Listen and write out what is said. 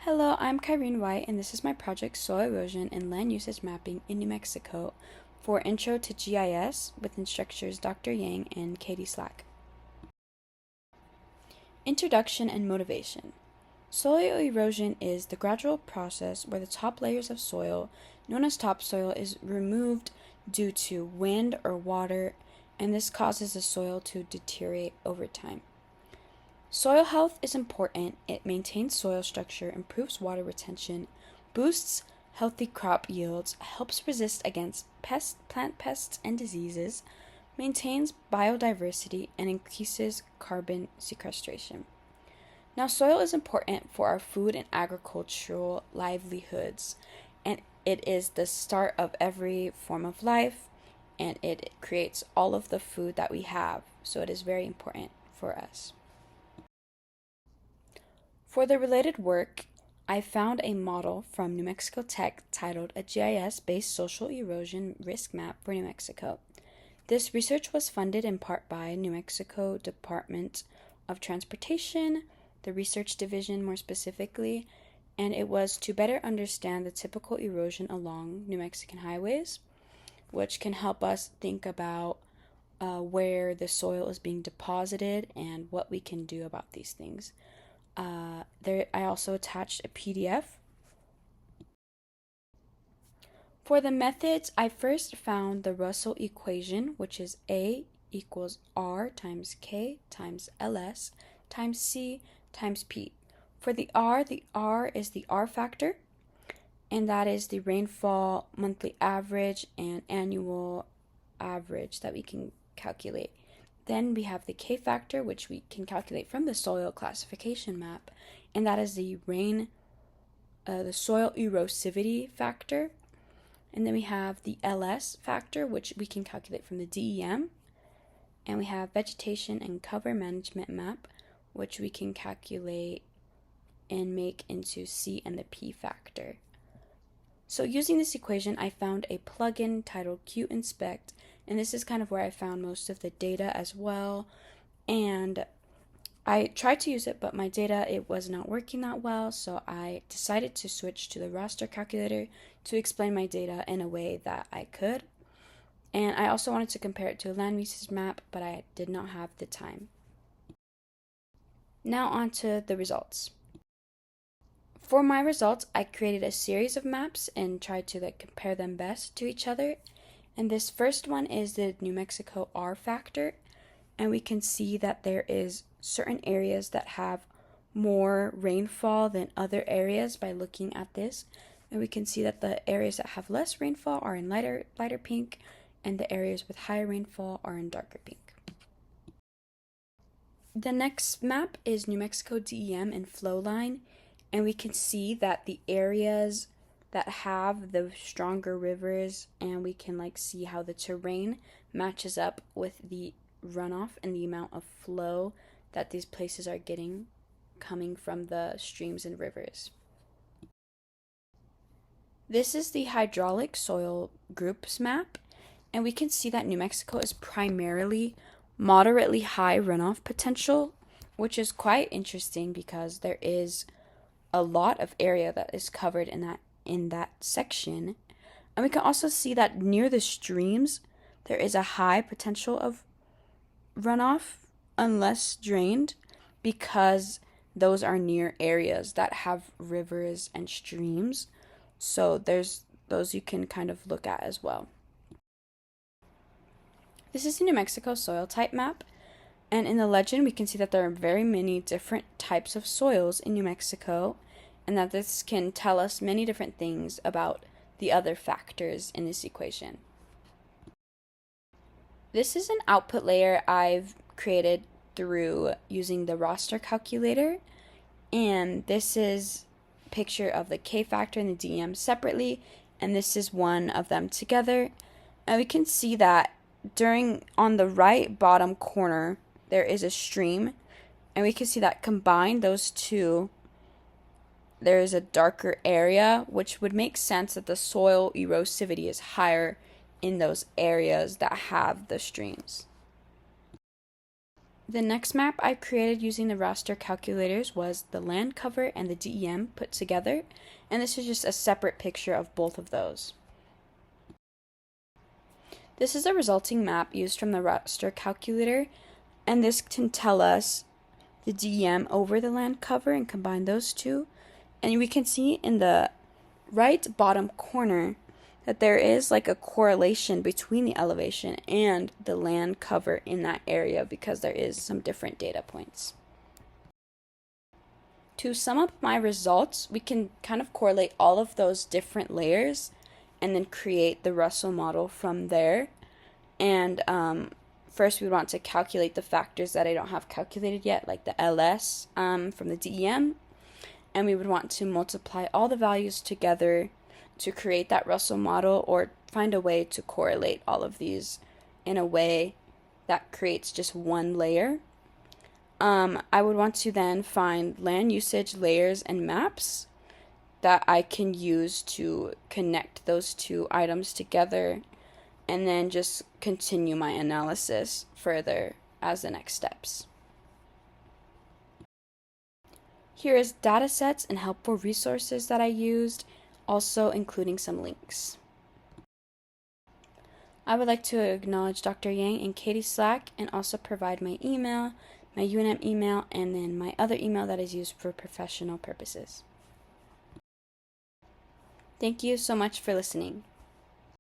Hello, I'm Kyreen White, and this is my project Soil Erosion and Land Usage Mapping in New Mexico for Intro to GIS with instructors Dr. Yang and Katie Slack. Introduction and motivation. Soil erosion is the gradual process where the top layers of soil, known as topsoil, is removed due to wind or water, and this causes the soil to deteriorate over time. Soil health is important. It maintains soil structure, improves water retention, boosts healthy crop yields, helps resist against plant pests and diseases, maintains biodiversity, and increases carbon sequestration. Now, soil is important for our food and agricultural livelihoods, and it is the start of every form of life, and it creates all of the food that we have, so it is very important for us. For the related work, I found a model from New Mexico Tech titled A GIS-Based Social Erosion Risk Map for New Mexico. This research was funded in part by New Mexico Department of Transportation, the Research Division more specifically, and it was to better understand the typical erosion along New Mexican highways, which can help us think about where the soil is being deposited and what we can do about these things. I also attached a PDF. For the methods, I first found the Russell equation, which is A equals R times K times LS times C times P. For the R is the R factor, and that is the rainfall, monthly average, and annual average that we can calculate. Then we have the K factor, which we can calculate from the soil classification map, and that is the soil erosivity factor. And then we have the LS factor, which we can calculate from the DEM. And we have vegetation and cover management map, which we can calculate and make into C and the P factor. So using this equation, I found a plugin titled QInspect, and this is kind of where I found most of the data as well. And I tried to use it, but my data, it was not working that well, so I decided to switch to the raster calculator to explain my data in a way that I could. And I also wanted to compare it to a land usage map, but I did not have the time. Now on to the results. For my results, I created a series of maps and tried to compare them best to each other. And this first one is the New Mexico R factor, and we can see that there is certain areas that have more rainfall than other areas by looking at this. And we can see that the areas that have less rainfall are in lighter pink, and the areas with higher rainfall are in darker pink. The next map is New Mexico DEM and Flowline, and we can see that the areas that have the stronger rivers, and we can see how the terrain matches up with the runoff and the amount of flow that these places are getting coming from the streams and rivers. This is the hydraulic soil groups map, and we can see that New Mexico is primarily moderately high runoff potential, which is quite interesting because there is a lot of area that is covered in that section. And we can also see that near the streams there is a high potential of runoff unless drained, because those are near areas that have rivers and streams. So there's those you can kind of look at as well. This is the New Mexico soil type map, and in the legend we can see that there are very many different types of soils in New Mexico, and that this can tell us many different things about the other factors in this equation. This is an output layer I've created through using the raster calculator, and this is a picture of the K factor and the DEM separately, and this is one of them together. And we can see that on the right bottom corner there is a stream, and we can see that combined those two there is a darker area, which would make sense that the soil erosivity is higher in those areas that have the streams. The next map I created using the raster calculators was the land cover and the DEM put together, and this is just a separate picture of both of those. This is a resulting map used from the raster calculator, and this can tell us the DEM over the land cover and combine those two. And we can see in the right bottom corner that there is like a correlation between the elevation and the land cover in that area because there is some different data points. To sum up my results, we can kind of correlate all of those different layers and then create the Russell model from there. And first we want to calculate the factors that I don't have calculated yet, like the LS from the DEM. And we would want to multiply all the values together to create that Russell model, or find a way to correlate all of these in a way that creates just one layer. I would want to then find land usage layers and maps that I can use to connect those two items together, and then just continue my analysis further as the next steps. Here is datasets and helpful resources that I used, also including some links. I would like to acknowledge Dr. Yang and Katie Slack, and also provide my email, my UNM email, and then my other email that is used for professional purposes. Thank you so much for listening.